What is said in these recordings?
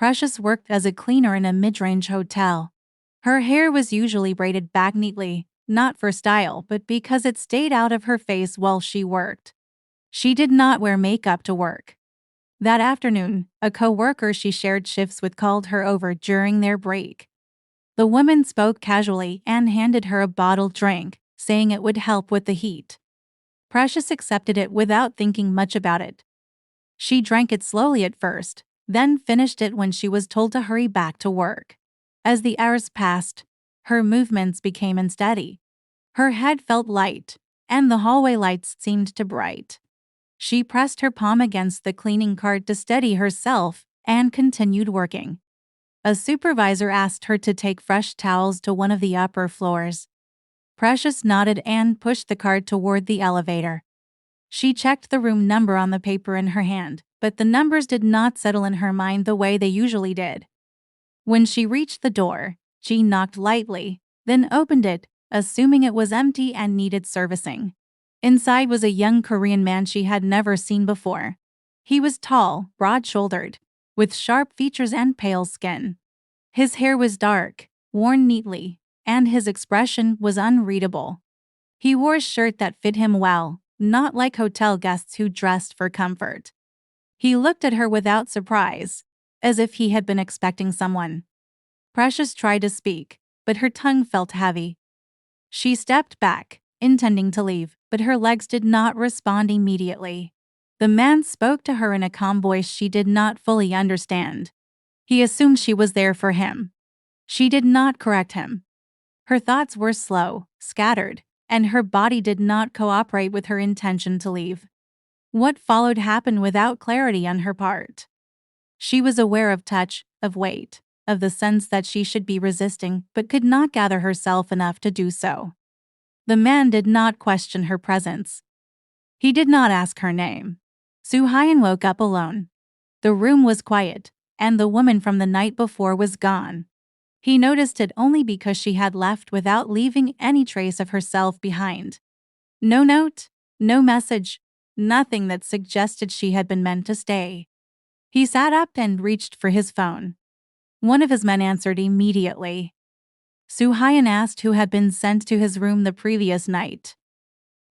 Precious worked as a cleaner in a mid-range hotel. Her hair was usually braided back neatly, not for style but because it stayed out of her face while she worked. She did not wear makeup to work. That afternoon, a co-worker she shared shifts with called her over during their break. The woman spoke casually and handed her a bottled drink, saying it would help with the heat. Precious accepted it without thinking much about it. She drank it slowly at first, then finished it when she was told to hurry back to work. As the hours passed, her movements became unsteady. Her head felt light, and the hallway lights seemed too bright. She pressed her palm against the cleaning cart to steady herself and continued working. A supervisor asked her to take fresh towels to one of the upper floors. Precious nodded and pushed the cart toward the elevator. She checked the room number on the paper in her hand, but the numbers did not settle in her mind the way they usually did. When she reached the door, she knocked lightly, then opened it, assuming it was empty and needed servicing. Inside was a young Korean man she had never seen before. He was tall, broad-shouldered, with sharp features and pale skin. His hair was dark, worn neatly, and his expression was unreadable. He wore a shirt that fit him well, not like hotel guests who dressed for comfort. He looked at her without surprise, as if he had been expecting someone. Precious tried to speak, but her tongue felt heavy. She stepped back, intending to leave, but her legs did not respond immediately. The man spoke to her in a calm voice she did not fully understand. He assumed she was there for him. She did not correct him. Her thoughts were slow, scattered, and her body did not cooperate with her intention to leave. What followed happened without clarity on her part. She was aware of touch, of weight, of the sense that she should be resisting but could not gather herself enough to do so. The man did not question her presence. He did not ask her name. Soo-hyun woke up alone. The room was quiet, and the woman from the night before was gone. He noticed it only because she had left without leaving any trace of herself behind. No note, no message, nothing that suggested she had been meant to stay. He sat up and reached for his phone. One of his men answered immediately. Soo-hyun asked who had been sent to his room the previous night.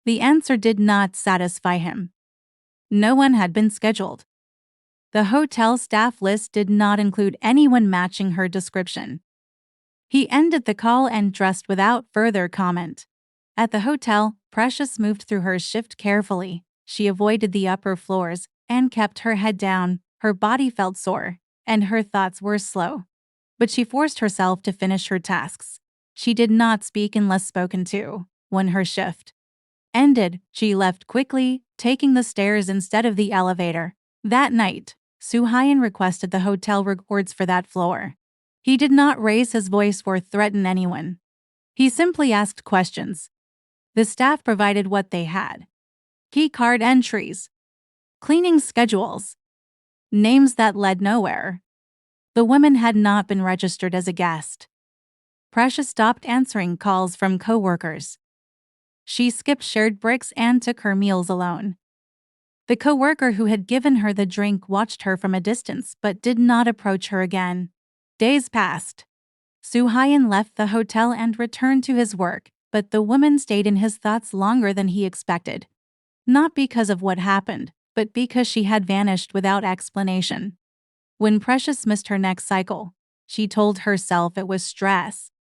The answer did not satisfy him. No one had been scheduled. The hotel staff list did not include anyone matching her description. He ended the call and dressed without further comment. At the hotel, Precious moved through her shift carefully. She avoided the upper floors and kept her head down. Her body felt sore, and her thoughts were slow. But she forced herself to finish her tasks. She did not speak unless spoken to. When her shift ended, she left quickly, taking the stairs instead of the elevator. That night, Soo-hyun requested the hotel records for that floor. He did not raise his voice or threaten anyone. He simply asked questions. The staff provided what they had. Key card entries, cleaning schedules, names that led nowhere. The woman had not been registered as a guest. Precious stopped answering calls from coworkers. She skipped shared breaks and took her meals alone. The coworker who had given her the drink watched her from a distance but did not approach her again. Days passed. Soo-hyun left the hotel and returned to his work, but the woman stayed in his thoughts longer than he expected. Not because of what happened, but because she had vanished without explanation. When Precious missed her next cycle, she told herself it was stress.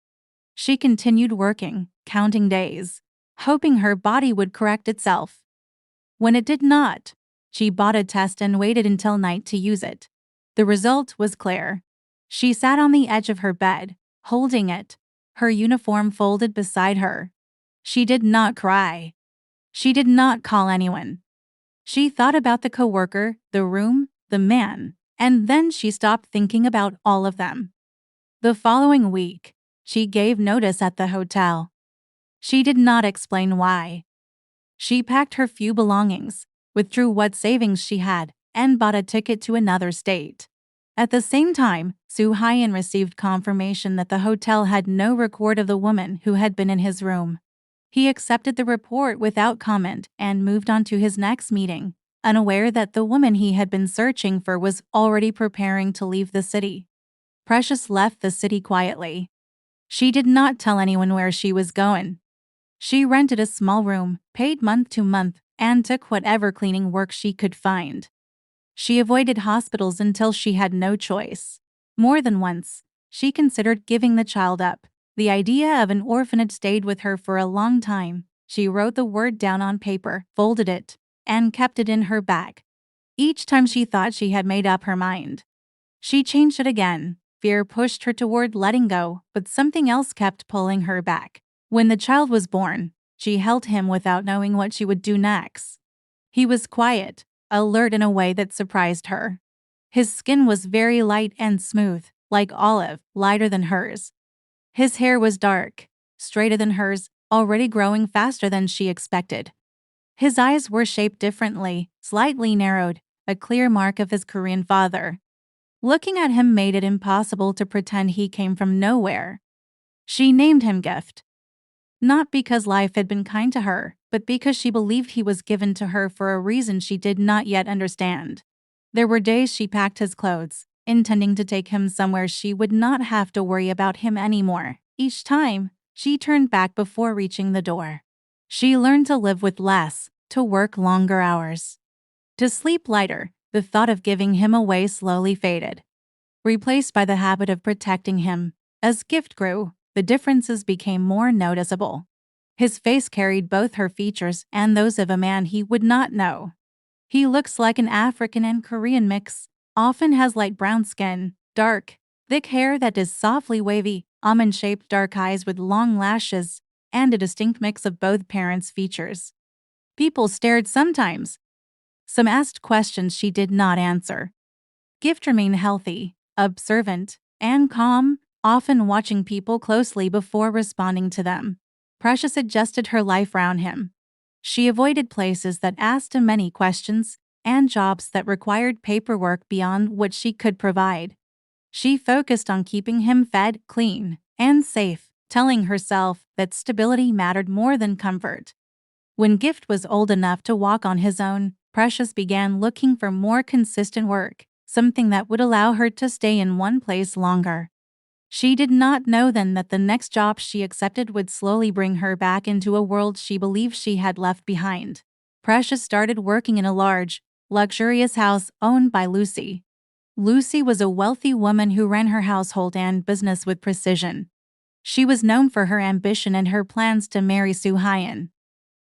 She continued working, counting days, hoping her body would correct itself. When it did not, she bought a test and waited until night to use it. The result was clear. She sat on the edge of her bed, holding it, her uniform folded beside her. She did not cry. She did not call anyone. She thought about the coworker, the room, the man, and then she stopped thinking about all of them. The following week, she gave notice at the hotel. She did not explain why. She packed her few belongings, withdrew what savings she had, and bought a ticket to another state. At the same time, Soo-hyun received confirmation that the hotel had no record of the woman who had been in his room. He accepted the report without comment and moved on to his next meeting. unaware that the woman he had been searching for was already preparing to leave the city. Precious left the city quietly. She did not tell anyone where she was going. She rented a small room, paid month to month, and took whatever cleaning work she could find. She avoided hospitals until she had no choice. More than once, she considered giving the child up. The idea of an orphanage stayed with her for a long time. She wrote the word down on paper, folded it, and kept it in her bag. Each time she thought she had made up her mind, she changed it again. Fear pushed her toward letting go, but something else kept pulling her back. When the child was born, she held him without knowing what she would do next. He was quiet, alert in a way that surprised her. His skin was very light and smooth, like olive, lighter than hers. His hair was dark, straighter than hers, already growing faster than she expected. His eyes were shaped differently, slightly narrowed, a clear mark of his Korean father. Looking at him made it impossible to pretend he came from nowhere. She named him Gift. Not because life had been kind to her, but because she believed he was given to her for a reason she did not yet understand. There were days she packed his clothes, intending to take him somewhere she would not have to worry about him anymore. Each time, she turned back before reaching the door. She learned to live with less, to work longer hours, to sleep lighter. The thought of giving him away slowly faded, replaced by the habit of protecting him. As Gift grew, the differences became more noticeable. His face carried both her features and those of a man he would not know. He looks like an African and Korean mix, often has light brown skin, dark, thick hair that is softly wavy, almond-shaped dark eyes with long lashes, and a distinct mix of both parents' features. People stared sometimes. Some asked questions she did not answer. Gift remained healthy, observant, and calm, often watching people closely before responding to them. Precious adjusted her life around him. She avoided places that asked too many questions and jobs that required paperwork beyond what she could provide. She focused on keeping him fed, clean, and safe, telling herself that stability mattered more than comfort. When Gift was old enough to walk on his own, Precious began looking for more consistent work, something that would allow her to stay in one place longer. She did not know then that the next job she accepted would slowly bring her back into a world she believed she had left behind. Precious started working in a large, luxurious house owned by Lucy. Lucy was a wealthy woman who ran her household and business with precision. She was known for her ambition and her plans to marry Soo-hyun.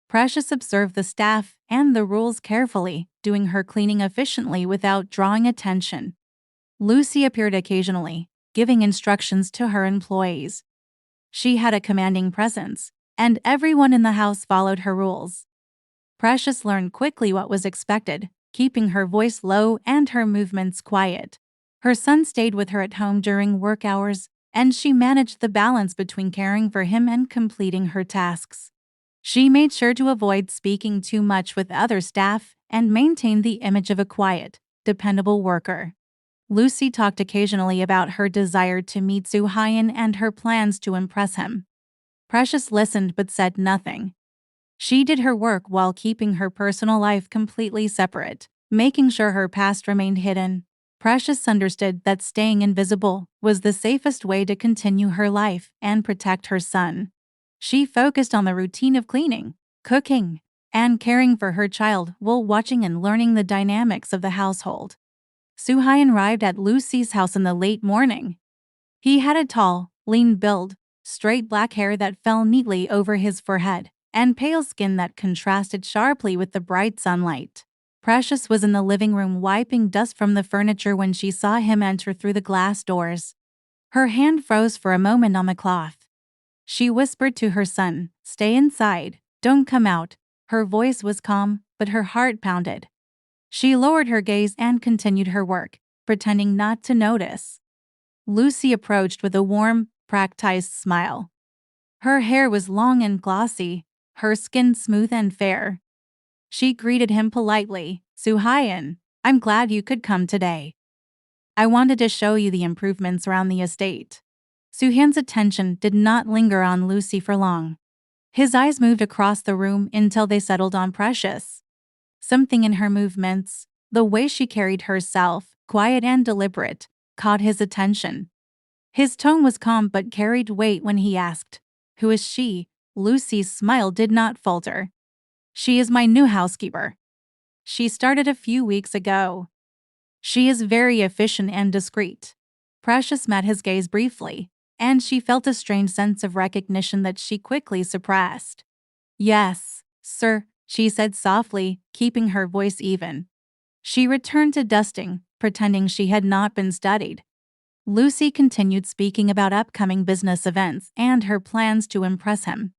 Precious observed the staff and the rules carefully, doing her cleaning efficiently without drawing attention. Lucy appeared occasionally, giving instructions to her employees. She had a commanding presence, and everyone in the house followed her rules. Precious learned quickly what was expected, keeping her voice low and her movements quiet. Her son stayed with her at home during work hours, and she managed the balance between caring for him and completing her tasks. She made sure to avoid speaking too much with other staff and maintained the image of a quiet, dependable worker. Lucy talked occasionally about her desire to meet Soo-hyun and her plans to impress him. Precious listened but said nothing. She did her work while keeping her personal life completely separate, making sure her past remained hidden. Precious understood that staying invisible was the safest way to continue her life and protect her son. She focused on the routine of cleaning, cooking, and caring for her child while watching and learning the dynamics of the household. Soo-hyun arrived at Lucy's house in the late morning. He had a tall, lean build, straight black hair that fell neatly over his forehead, and pale skin that contrasted sharply with the bright sunlight. Precious was in the living room wiping dust from the furniture when she saw him enter through the glass doors. Her hand froze for a moment on the cloth. She whispered to her son, "Stay inside, don't come out." Her voice was calm, but her heart pounded. She lowered her gaze and continued her work, pretending not to notice. Lucy approached with a warm, practiced smile. Her hair was long and glossy, her skin smooth and fair. She greeted him politely. "Soo-hyun, I'm glad you could come today. I wanted to show you the improvements around the estate." Soo-hyun's attention did not linger on Lucy for long. His eyes moved across the room until they settled on Precious. Something in her movements, the way she carried herself, quiet and deliberate, caught his attention. His tone was calm but carried weight when he asked, "Who is she?" Lucy's smile did not falter. "She is my new housekeeper. She started a few weeks ago. She is very efficient and discreet." Precious met his gaze briefly, and she felt a strange sense of recognition that she quickly suppressed. "Yes, sir," she said softly, keeping her voice even. She returned to dusting, pretending she had not been studied. Lucy continued speaking about upcoming business events and her plans to impress him.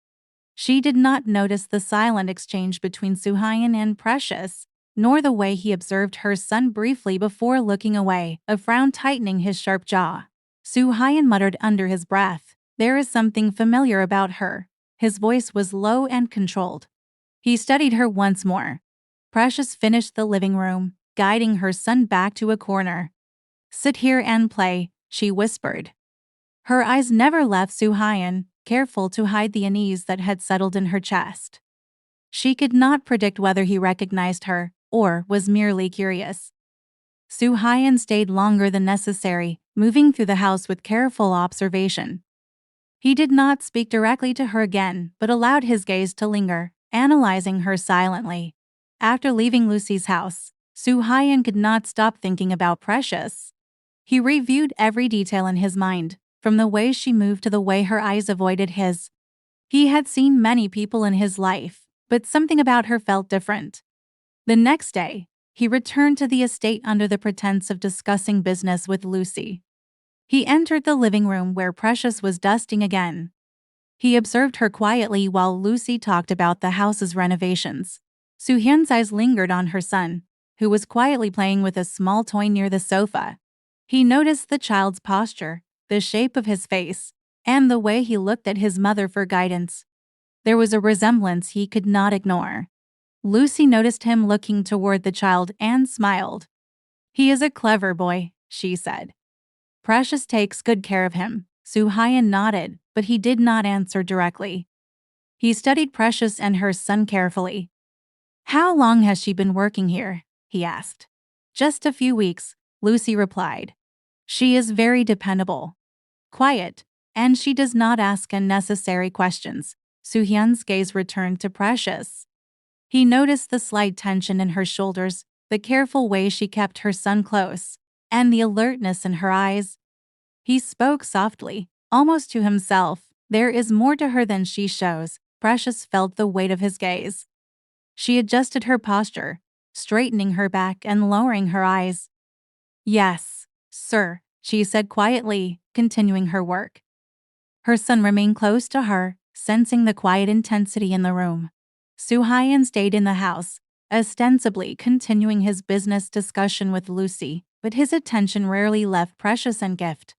She did not notice the silent exchange between Suhayan and Precious, nor the way he observed her son briefly before looking away, a frown tightening his sharp jaw. Suhayan muttered under his breath, "There is something familiar about her." His voice was low and controlled. He studied her once more. Precious finished the living room, guiding her son back to a corner. "Sit here and play," she whispered. Her eyes never left Suhayan, careful to hide the unease that had settled in her chest. She could not predict whether he recognized her or was merely curious. Suhayan stayed longer than necessary, moving through the house with careful observation. He did not speak directly to her again, but allowed his gaze to linger, analyzing her silently. After leaving Lucy's house, Suhayan could not stop thinking about Precious. He reviewed every detail in his mind, from the way she moved to the way her eyes avoided his. He had seen many people in his life, but something about her felt different. The next day, he returned to the estate under the pretense of discussing business with Lucy. He entered the living room where Precious was dusting again. He observed her quietly while Lucy talked about the house's renovations. Suhyun's eyes lingered on her son, who was quietly playing with a small toy near the sofa. He noticed the child's posture, the shape of his face, and the way he looked at his mother for guidance. There was a resemblance he could not ignore. Lucy noticed him looking toward the child and smiled. "He is a clever boy," she said. "Precious takes good care of him." Suhayan nodded, but he did not answer directly. He studied Precious and her son carefully. "How long has she been working here?" he asked. "Just a few weeks," Lucy replied. "She is very dependable, quiet, and she does not ask unnecessary questions." Suhyun's gaze returned to Precious. He noticed the slight tension in her shoulders, the careful way she kept her son close, and the alertness in her eyes. He spoke softly, almost to himself. "There is more to her than she shows." Precious felt the weight of his gaze. She adjusted her posture, straightening her back and lowering her eyes. "Yes, sir," she said quietly, continuing her work. Her son remained close to her, sensing the quiet intensity in the room. Suhayan stayed in the house, ostensibly continuing his business discussion with Lucy, but his attention rarely left Precious and Gift.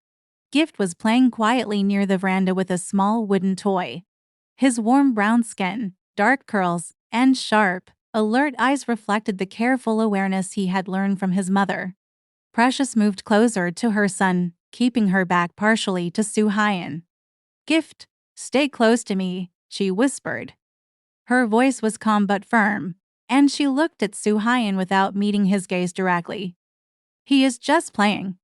Gift was playing quietly near the veranda with a small wooden toy. His warm brown skin, dark curls, and sharp, alert eyes reflected the careful awareness he had learned from his mother. Precious moved closer to her son, keeping her back partially to Suhayan. "Gift, stay close to me," she whispered. Her voice was calm but firm, and she looked at Suhayan without meeting his gaze directly. "He is just playing.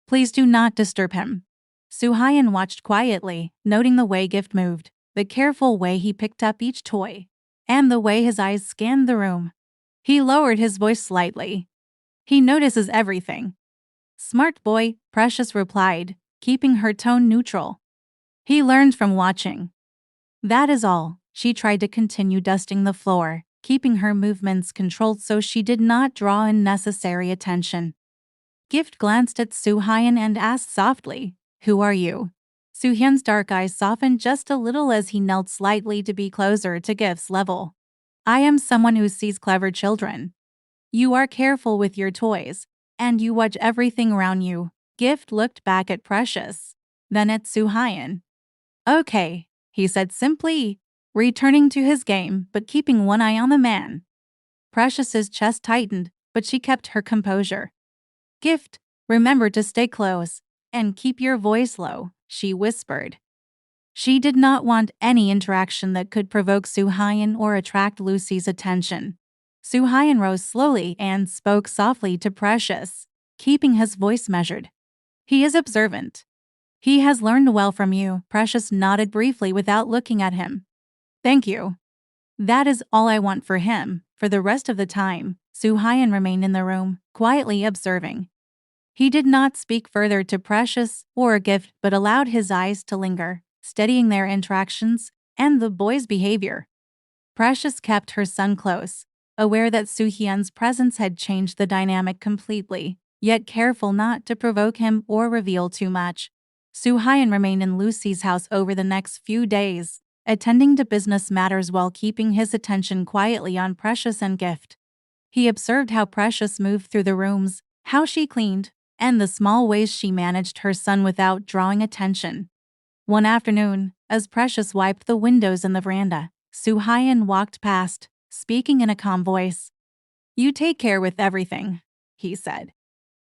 Please do not disturb him." Suhayan watched quietly, noting the way Gift moved, the careful way he picked up each toy, and the way his eyes scanned the room. He lowered his voice slightly. "He notices everything." "Smart boy," Precious replied, keeping her tone neutral. "He learns from watching." That is all. She tried to continue dusting the floor, keeping her movements controlled so she did not draw unnecessary attention. Gift glanced at Suhayan and asked softly, "Who are you?" Suhyun's dark eyes softened just a little as he knelt slightly to be closer to Gift's level. "I am someone who sees clever children. You are careful with your toys, and you watch everything around you." Gift looked back at Precious, then at Suhayan. "Okay," he said simply, returning to his game but keeping one eye on the man. Precious's chest tightened, but she kept her composure. "Gift, remember to stay close and keep your voice low," she whispered. She did not want any interaction that could provoke Suhayan or attract Lucy's attention. Suhayan rose slowly and spoke softly to Precious, keeping his voice measured. He is observant. He has learned well from you. Precious nodded briefly without looking at him. Thank you. That is all I want for him. For the rest of the time, Suhayan remained in the room, quietly observing. He did not speak further to Precious or Gift but allowed his eyes to linger, studying their interactions and the boy's behavior. Precious kept her son close, aware that Suhyan's presence had changed the dynamic completely, yet careful not to provoke him or reveal too much. Suhyan remained in Lucy's house over the next few days, attending to business matters while keeping his attention quietly on Precious and Gift. He observed how Precious moved through the rooms, how she cleaned, and the small ways she managed her son without drawing attention. One afternoon, as Precious wiped the windows in the veranda, Suhayan walked past, speaking in a calm voice. You take care with everything, he said.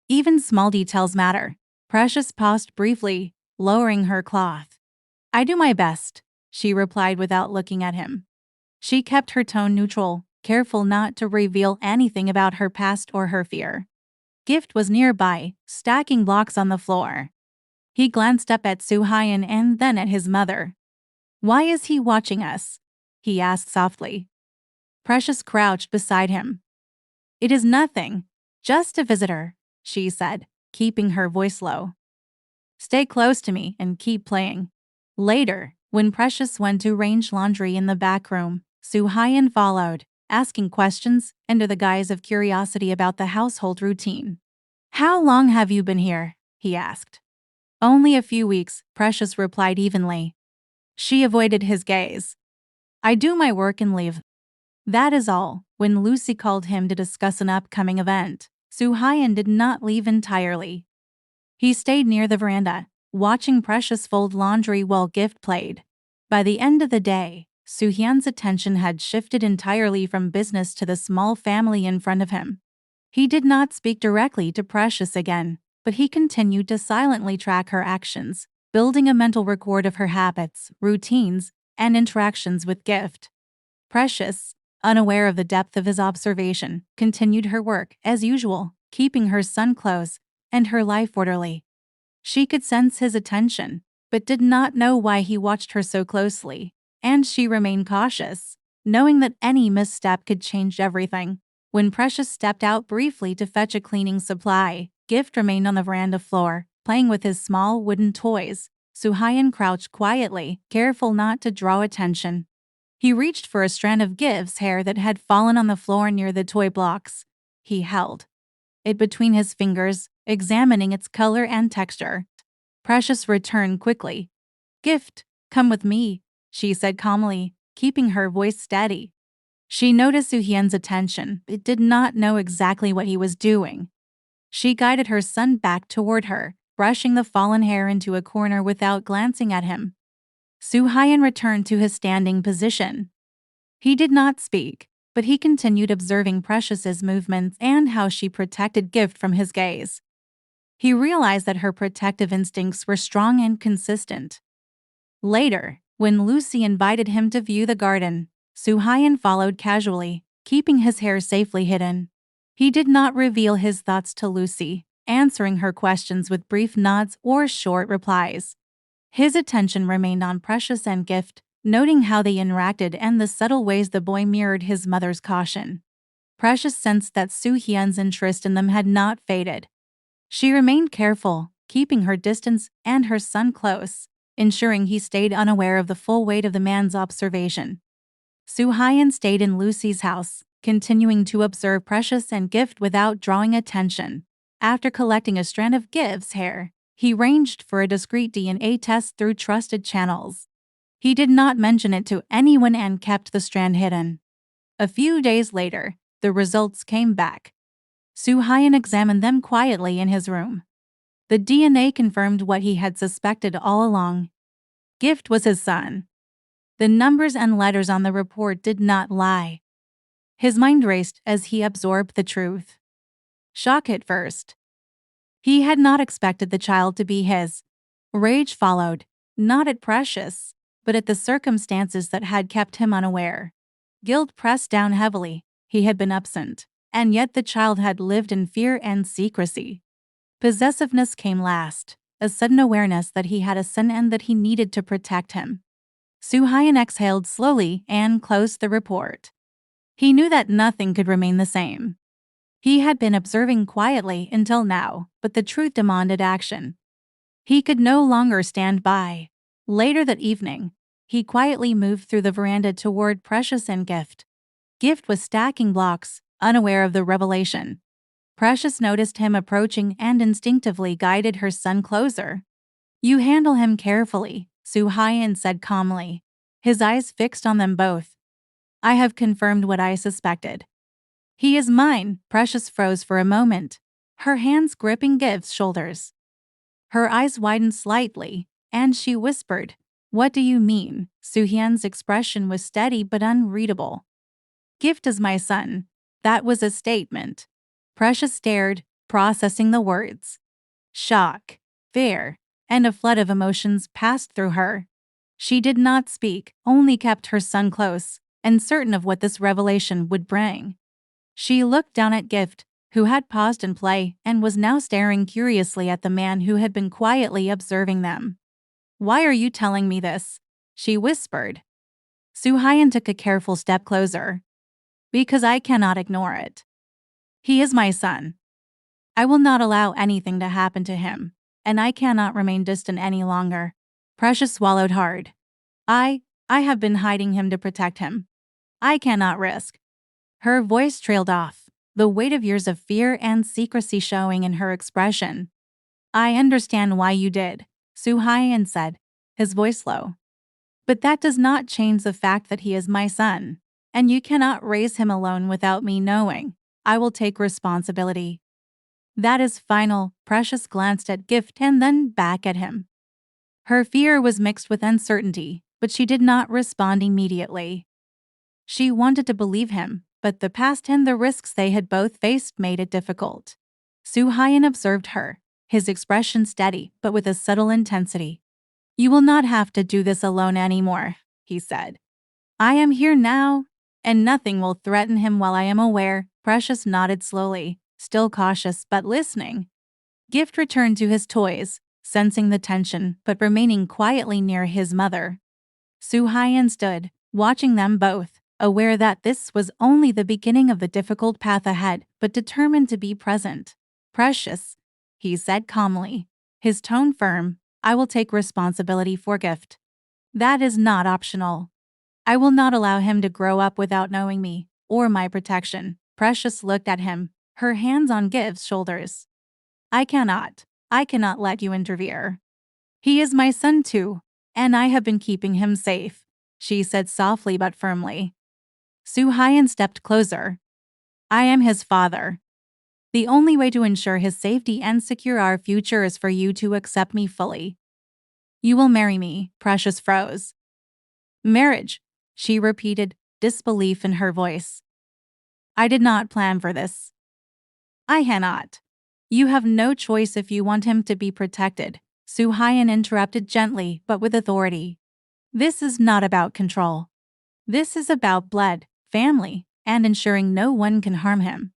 Even small details matter. Precious paused briefly, lowering her cloth. I do my best, she replied without looking at him. She kept her tone neutral, careful not to reveal anything about her past or her fear. Gift was nearby, stacking blocks on the floor. He glanced up at Suhayan and then at his mother. Why is he watching us? He asked softly. Precious crouched beside him. It is nothing, just a visitor, she said, keeping her voice low. Stay close to me and keep playing. Later, when Precious went to arrange laundry in the back room, Suhayan followed, asking questions under the guise of curiosity about the household routine. How long have you been here? He asked. Only a few weeks, Precious replied evenly. She avoided his gaze. I do my work and leave. That is all. When Lucy called him to discuss an upcoming event, Suhayan did not leave entirely. He stayed near the veranda, watching Precious fold laundry while Gift played. By the end of the day, Suhyan's attention had shifted entirely from business to the small family in front of him. He did not speak directly to Precious again, but he continued to silently track her actions, building a mental record of her habits, routines, and interactions with Gift. Precious, unaware of the depth of his observation, continued her work as usual, keeping her son close and her life orderly. She could sense his attention, but did not know why he watched her so closely, and she remained cautious, knowing that any misstep could change everything. When Precious stepped out briefly to fetch a cleaning supply, Gift remained on the veranda floor, playing with his small wooden toys. Suhayan crouched quietly, careful not to draw attention. He reached for a strand of Gift's hair that had fallen on the floor near the toy blocks. He held it between his fingers, examining its color and texture. Precious returned quickly. Gift, come with me, she said calmly, keeping her voice steady. She noticed Suhyan's attention, but did not know exactly what he was doing. She guided her son back toward her, brushing the fallen hair into a corner without glancing at him. Suhayan returned to his standing position. He did not speak, but he continued observing Precious's movements and how she protected Gift from his gaze. He realized that her protective instincts were strong and consistent. Later, when Lucy invited him to view the garden, Suhayan followed casually, keeping his hair safely hidden. He did not reveal his thoughts to Lucy, answering her questions with brief nods or short replies. His attention remained on Precious and Gift, noting how they interacted and the subtle ways the boy mirrored his mother's caution. Precious sensed that Suhyan's interest in them had not faded. She remained careful, keeping her distance and her son close, ensuring he stayed unaware of the full weight of the man's observation. Suhayan stayed in Lucy's house, continuing to observe Precious and Gift without drawing attention. After collecting a strand of Gift's hair, he arranged for a discreet DNA test through trusted channels. He did not mention it to anyone and kept the strand hidden. A few days later, the results came back. Suhayan examined them quietly in his room. The DNA confirmed what he had suspected all along. Gift was his son. The numbers and letters on the report did not lie. His mind raced as he absorbed the truth. Shock at first. He had not expected the child to be his. Rage followed, not at Precious, but at the circumstances that had kept him unaware. Guilt pressed down heavily. he had been absent, and yet the child had lived in fear and secrecy. Possessiveness came last, a sudden awareness that he had a son and that he needed to protect him. Soo-hyun exhaled slowly and closed the report. He knew that nothing could remain the same. He had been observing quietly until now, but the truth demanded action. He could no longer stand by. Later that evening, he quietly moved through the veranda toward Precious and Gift. Gift was stacking blocks, unaware of the revelation. Precious noticed him approaching and instinctively guided her son closer. "You handle him carefully," Soo-hyun said calmly, his eyes fixed on them both. "I have confirmed what I suspected." "He is mine." Precious froze for a moment, her hands gripping Gift's shoulders. Her eyes widened slightly, and she whispered, "What do you mean?" Soo-hyun's expression was steady but unreadable. "Gift is my son." That was a statement. Precious stared, processing the words. Shock, fear, and a flood of emotions passed through her. She did not speak, only kept her son close, uncertain of what this revelation would bring. She looked down at Gift, who had paused in play and was now staring curiously at the man who had been quietly observing them. "Why are you telling me this?" she whispered. Soo-hyun took a careful step closer. "Because I cannot ignore it. He is my son. I will not allow anything to happen to him, and I cannot remain distant any longer." Precious swallowed hard. I have been hiding him to protect him. I cannot risk." Her voice trailed off, the weight of years of fear and secrecy showing in her expression. "I understand why you did," Soo-hyun said, his voice low. "But that does not change the fact that he is my son, and you cannot raise him alone without me knowing. I will take responsibility." "That is final." Precious glanced at Gift and then back at him. Her fear was mixed with uncertainty, but she did not respond immediately. She wanted to believe him, but the past and the risks they had both faced made it difficult. Soo-hyun observed her, his expression steady but with a subtle intensity. "You will not have to do this alone anymore," he said. "I am here now, and nothing will threaten him while I am aware." Precious nodded slowly, still cautious but listening. Gift returned to his toys, sensing the tension but remaining quietly near his mother. Soo-hyun stood, watching them both, aware that this was only the beginning of the difficult path ahead, but determined to be present. "Precious," he said calmly, his tone firm, "I will take responsibility for Gift. That is not optional. I will not allow him to grow up without knowing me, or my protection." Precious looked at him, her hands on Gift's shoulders. I cannot let you interfere. He is my son too, and I have been keeping him safe," she said softly but firmly. Soo-hyun stepped closer. "I am his father. The only way to ensure his safety and secure our future is for you to accept me fully." "You will marry me." Precious froze. "Marriage," she repeated, disbelief in her voice. "I did not plan for this." "I cannot. You have no choice if you want him to be protected," Soo-hyun interrupted gently but with authority. "This is not about control. This is about blood, family, and ensuring no one can harm him.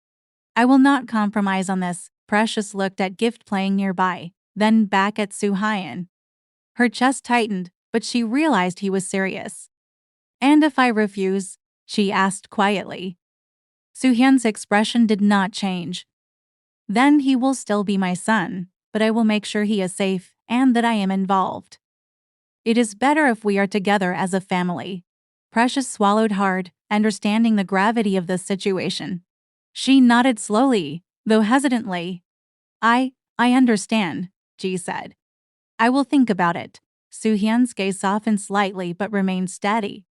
I will not compromise on this." Precious looked at Gift playing nearby, then back at Soo-hyun. Her chest tightened, but she realized he was serious. "And if I refuse?" she asked quietly. Soo-hyun's expression did not change. "Then he will still be my son, but I will make sure he is safe and that I am involved. It is better if we are together as a family." Precious swallowed hard, understanding the gravity of the situation. She nodded slowly, though hesitantly. I understand," she said. "I will think about it." Soo-hyun's gaze softened slightly but remained steady.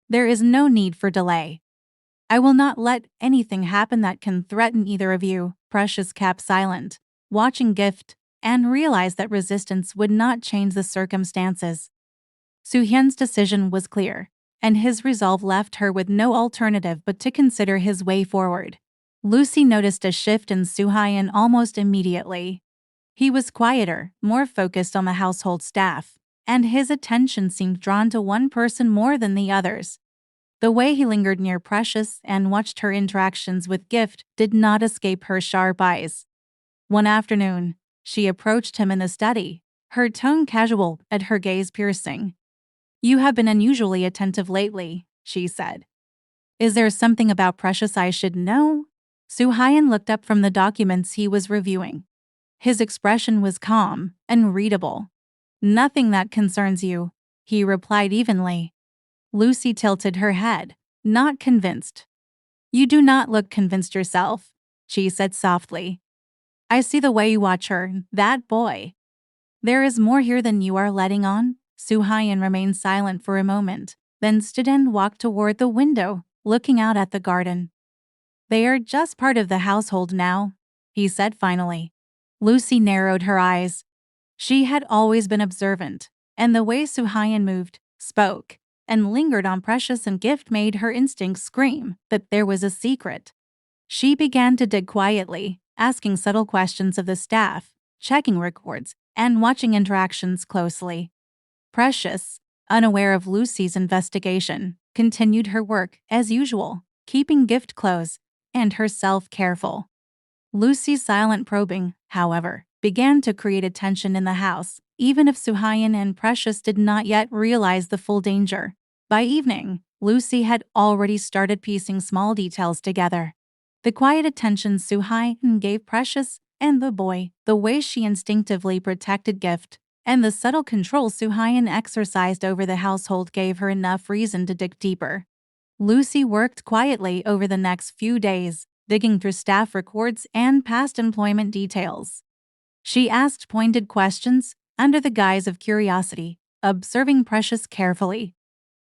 "There is no need for delay. I will not let anything happen that can threaten either of you." Precious kept silent, watching Gift, and realized that resistance would not change the circumstances. Soo-hyun's decision was clear, and his resolve left her with no alternative but to consider his way forward. Lucy noticed a shift in Soo-hyun almost immediately. He was quieter, more focused on the household staff, and his attention seemed drawn to one person more than the others. The way he lingered near Precious and watched her interactions with Gift did not escape her sharp eyes. One afternoon, she approached him in the study, her tone casual and her gaze piercing. "You have been unusually attentive lately," she said. "Is there something about Precious I should know?" Suhayan looked up from the documents he was reviewing. His expression was calm and readable. "Nothing that concerns you," he replied evenly. Lucy tilted her head, not convinced. "You do not look convinced yourself," she said softly. "I see the way you watch her, that boy. There is more here than you are letting on." Suhayan remained silent for a moment, then stood and walked toward the window, looking out at the garden. "They are just part of the household now," he said finally. Lucy narrowed her eyes. She had always been observant, and the way Suhayan moved, spoke, and lingered on Precious and Gift made her instincts scream that there was a secret. She began to dig quietly, asking subtle questions of the staff, checking records, and watching interactions closely. Precious, unaware of Lucy's investigation, continued her work as usual, keeping Gift close and herself careful. Lucy's silent probing, however, began to create a tension in the house, even if Suhayan and Precious did not yet realize the full danger. By evening, Lucy had already started piecing small details together. The quiet attention Suhayan gave Precious and the boy, the way she instinctively protected Gift, and the subtle control Suhayan exercised over the household gave her enough reason to dig deeper. Lucy worked quietly over the next few days, digging through staff records and past employment details. She asked pointed questions under the guise of curiosity, observing Precious carefully.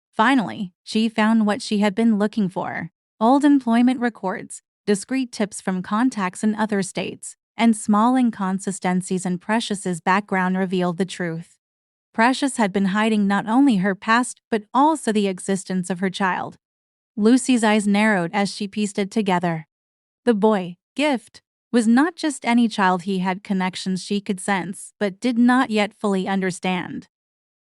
Finally, she found what she had been looking for: old employment records, discreet tips from contacts in other states, and small inconsistencies in Precious's background revealed the truth. Precious had been hiding not only her past but also the existence of her child. Lucy's eyes narrowed as she pieced it together. The boy, Gift, was not just any child. He had connections she could sense but did not yet fully understand.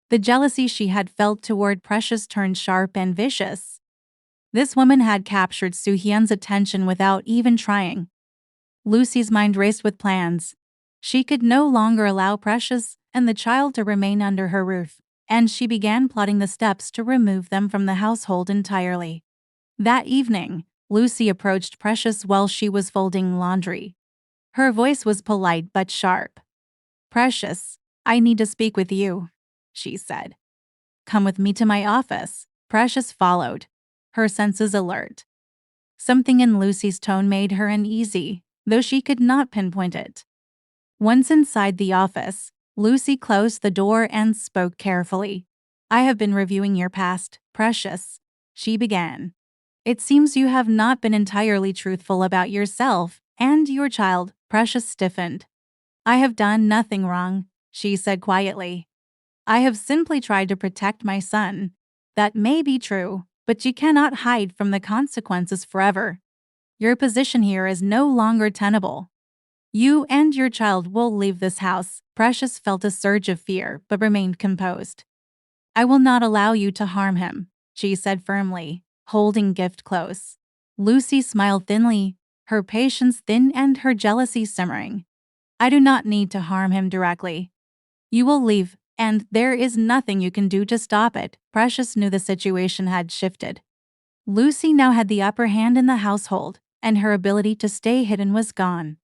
The jealousy she had felt toward Precious turned sharp and vicious. This woman had captured Suhyan's attention without even trying. Lucy's mind raced with plans. She could no longer allow Precious and the child to remain under her roof, and she began plotting the steps to remove them from the household entirely. That evening, Lucy approached Precious while she was folding laundry. Her voice was polite but sharp. "Precious, I need to speak with you," she said. "Come with me to my office." Precious followed, her senses alert. Something in Lucy's tone made her uneasy, though she could not pinpoint it. Once inside the office, Lucy closed the door and spoke carefully. "I have been reviewing your past, Precious," she began. "It seems you have not been entirely truthful about yourself and your child." Precious stiffened. "I have done nothing wrong," she said quietly. "I have simply tried to protect my son." "That may be true, but you cannot hide from the consequences forever. Your position here is no longer tenable. You and your child will leave this house." Precious felt a surge of fear but remained composed. "I will not allow you to harm him," she said firmly, holding Gift close. Lucy smiled thinly, her patience thin and her jealousy simmering. "I do not need to harm him directly. You will leave, and there is nothing you can do to stop it." Precious knew the situation had shifted. Lucy now had the upper hand in the household, and her ability to stay hidden was gone.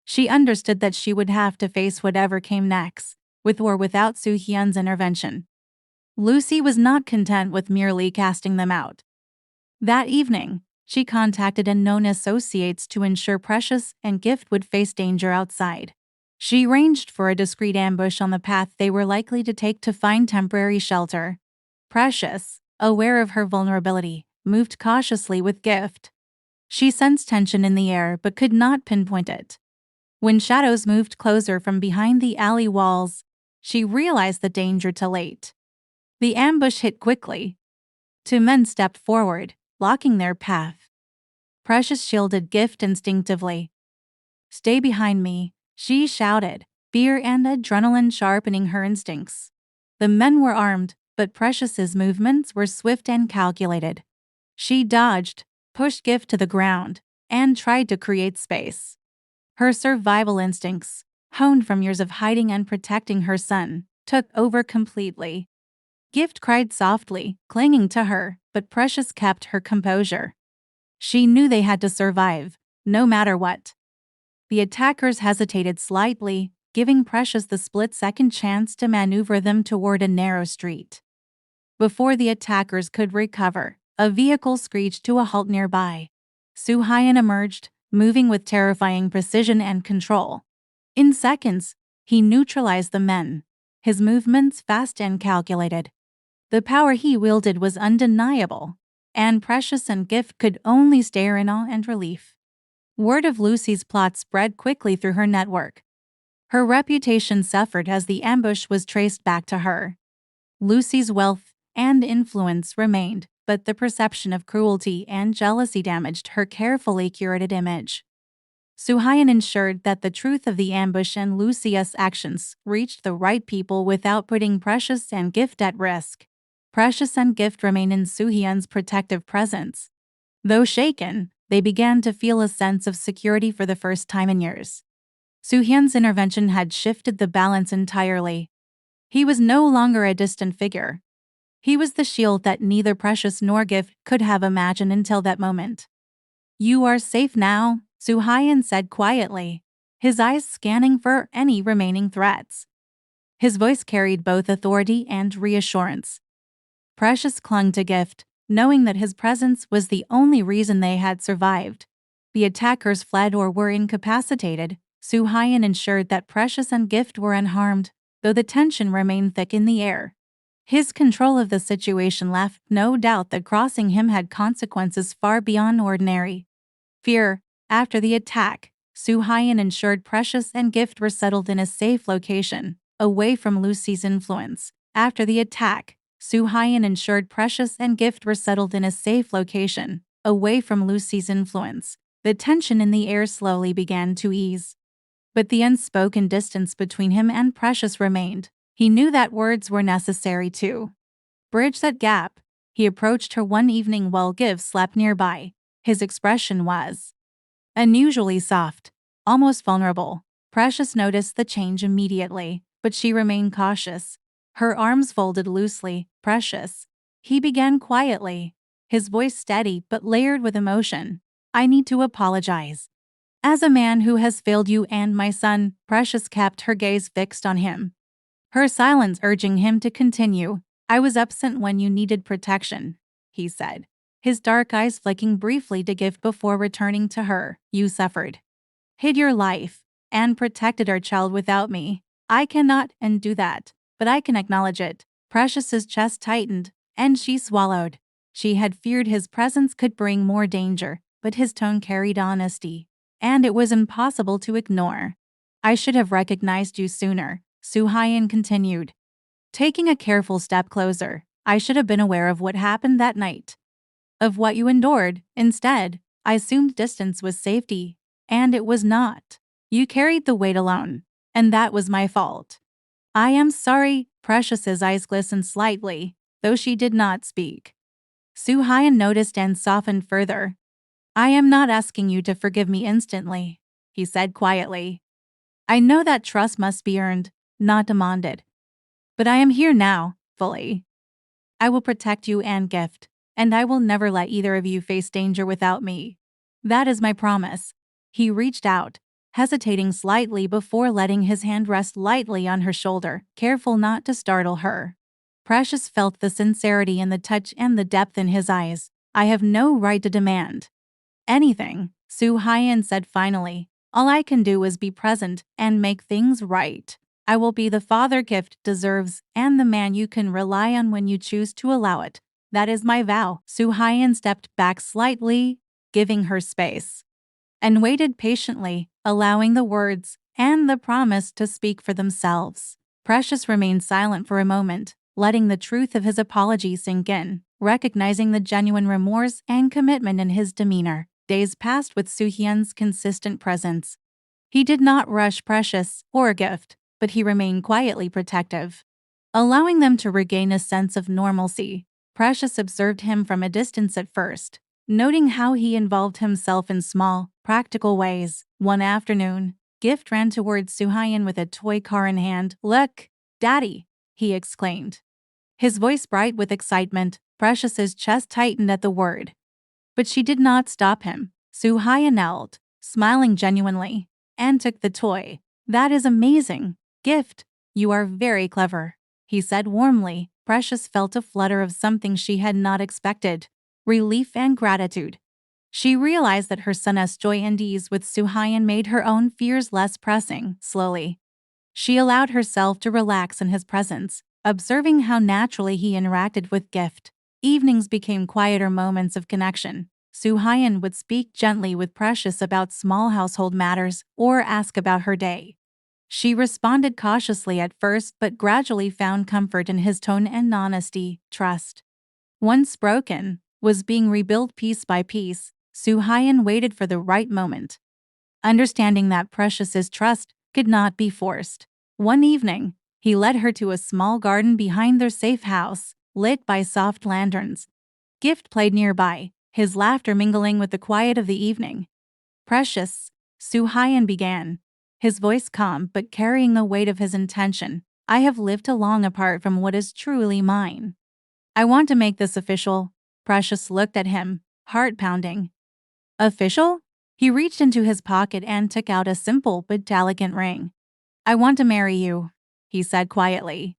She understood that she would have to face whatever came next, with or without Suhyan's intervention. Lucy was not content with merely casting them out. That evening, she contacted unknown associates to ensure Precious and Gift would face danger outside. She arranged for a discreet ambush on the path they were likely to take to find temporary shelter. Precious, aware of her vulnerability, moved cautiously with Gift. She sensed tension in the air but could not pinpoint it. When shadows moved closer from behind the alley walls, she realized the danger too late. The ambush hit quickly. Two men stepped forward, blocking their path. Precious shielded Gift instinctively. "Stay behind me," she shouted, fear and adrenaline sharpening her instincts. The men were armed, but Precious's movements were swift and calculated. She dodged, pushed Gift to the ground, and tried to create space. Her survival instincts, honed from years of hiding and protecting her son, took over completely. Gift cried softly, clinging to her, but Precious kept her composure. She knew they had to survive, no matter what. The attackers hesitated slightly, giving Precious the split-second chance to maneuver them toward a narrow street. Before the attackers could recover, a vehicle screeched to a halt nearby. Soo-hyun emerged, moving with terrifying precision and control. In seconds, he neutralized the men, his movements fast and calculated. The power he wielded was undeniable, and Precious and Gift could only stare in awe and relief. Word of Lucy's plot spread quickly through her network. Her reputation suffered as the ambush was traced back to her. Lucy's wealth and influence remained, but the perception of cruelty and jealousy damaged her carefully curated image. Soo-hyun ensured that the truth of the ambush and Lucy's actions reached the right people without putting Precious and Gift at risk. Precious and Gift remained in Soo-hyun's protective presence. Though shaken, they began to feel a sense of security for the first time in years. Soo-hyun's intervention had shifted the balance entirely. He was no longer a distant figure. He was the shield that neither Precious nor Gift could have imagined until that moment. "You are safe now," Soo-hyun said quietly, his eyes scanning for any remaining threats. His voice carried both authority and reassurance. Precious clung to Gift, knowing that his presence was the only reason they had survived. The attackers fled or were incapacitated. Soo-hyun ensured that Precious and Gift were unharmed, though the tension remained thick in the air. His control of the situation left no doubt that crossing him had consequences far beyond ordinary fear. After the attack, Soo-hyun ensured Precious and Gift were settled in a safe location, away from Lucy's influence. After the attack, Soo-hyun ensured Precious and Gift were settled in a safe location, away from Lucy's influence. The tension in the air slowly began to ease. But the unspoken distance between him and Precious remained. He knew that words were necessary to bridge that gap. He approached her one evening while Gift slept nearby. His expression was unusually soft, almost vulnerable. Precious noticed the change immediately, but she remained cautious. Her arms folded loosely. "Precious," he began quietly, his voice steady but layered with emotion. "I need to apologize. As a man who has failed you and my son." Precious kept her gaze fixed on him, her silence urging him to continue. "I was absent when you needed protection," he said, his dark eyes flicking briefly to Gift before returning to her. "You suffered, hid your life, and protected our child without me. I cannot undo that, but I can acknowledge it." Precious's chest tightened, and she swallowed. She had feared his presence could bring more danger, but his tone carried honesty, and it was impossible to ignore. "I should have recognized you sooner," Soo-hyun continued, taking a careful step closer. "I should have been aware of what happened that night, of what you endured. Instead, I assumed distance was safety, and it was not. You carried the weight alone, and that was my fault. I am sorry." Precious's eyes glistened slightly, though she did not speak. Soo-hyun noticed and softened further. "I am not asking you to forgive me instantly," he said quietly. "I know that trust must be earned, not demanded. But I am here now, fully. I will protect you and Gift, and I will never let either of you face danger without me. That is my promise." He reached out, hesitating slightly before letting his hand rest lightly on her shoulder, careful not to startle her. Precious felt the sincerity in the touch and the depth in his eyes. "I have no right to demand anything," Soo-hyun said finally. "All I can do is be present and make things right. I will be the father Gift deserves and the man you can rely on when you choose to allow it. That is my vow." Soo-hyun stepped back slightly, giving her space, and waited patiently, allowing the words and the promise to speak for themselves. Precious remained silent for a moment, letting the truth of his apology sink in, recognizing the genuine remorse and commitment in his demeanor. Days passed with Soo-hyun's consistent presence. He did not rush Precious or Gift, but he remained quietly protective, allowing them to regain a sense of normalcy. Precious observed him from a distance at first, noting how he involved himself in small, practical ways. One afternoon, Gift ran towards Suhayan with a toy car in hand. "Look, Daddy!" he exclaimed, his voice bright with excitement. Precious's chest tightened at the word. But she did not stop him. Suhayan knelt, smiling genuinely, and took the toy. "That is amazing, Gift. You are very clever," he said warmly. Precious felt a flutter of something she had not expected, relief and gratitude. She realized that her son's joy and ease with Suhayan made her own fears less pressing. Slowly, she allowed herself to relax in his presence, observing how naturally he interacted with Gift. Evenings became quieter moments of connection. Suhayan would speak gently with Precious about small household matters or ask about her day. She responded cautiously at first but gradually found comfort in his tone and honesty. Trust, once broken, was being rebuilt piece by piece. Suhayan waited for the right moment, understanding that Precious's trust could not be forced. One evening, he led her to a small garden behind their safe house, lit by soft lanterns. Gift played nearby, his laughter mingling with the quiet of the evening. "Precious," Suhayan began, his voice calm but carrying the weight of his intention. "I have lived too long apart from what is truly mine. I want to make this official." Precious looked at him, heart pounding. "Official?" He reached into his pocket and took out a simple but elegant ring. "I want to marry you," he said quietly.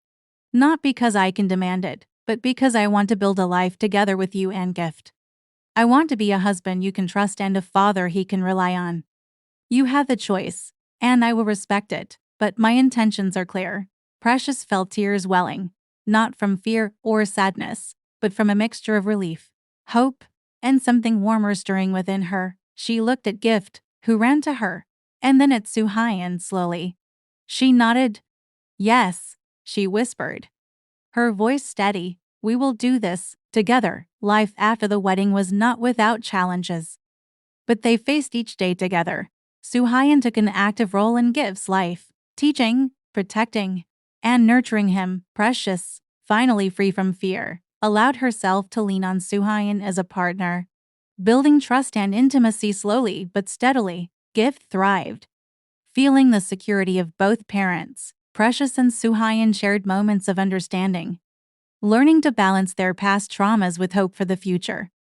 "Not because I can demand it, but because I want to build a life together with you and Gift. I want to be a husband you can trust and a father he can rely on. You have the choice, and I will respect it, but my intentions are clear." Precious felt tears welling, not from fear or sadness, but from a mixture of relief, hope, and something warmer stirring within her. She looked at Gift, who ran to her, and then at Suhayan slowly. She nodded. "Yes," she whispered, her voice steady. "We will do this together." Life after the wedding was not without challenges, but they faced each day together. Suhayan took an active role in Gift's life, teaching, protecting, and nurturing him. Precious, finally free from fear, allowed herself to lean on Suhayan as a partner, building trust and intimacy slowly but steadily. Gift thrived, feeling the security of both parents. Precious and Suhayan shared moments of understanding, learning to balance their past traumas with hope for the future.